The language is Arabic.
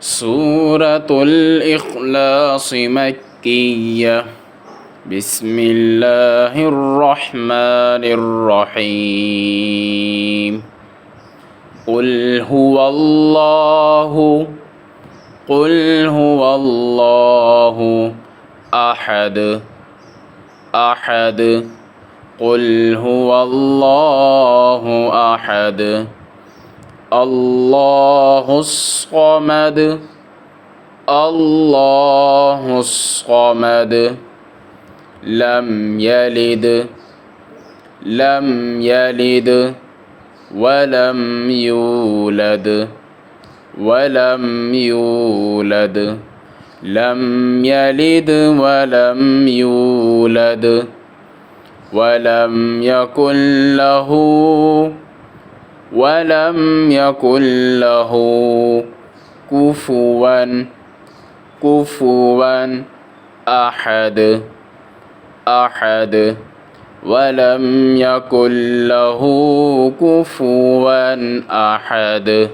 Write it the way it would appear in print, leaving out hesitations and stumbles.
سورة الإخلاص مكية. بسم الله الرحمن الرحيم. قل هو الله أحد قل هو الله أحد الله الصمد لم يلد ولم يولد لم يلد ولم يولد ولم يكن له كفوا أحد ولم يكن له كفوا أحد.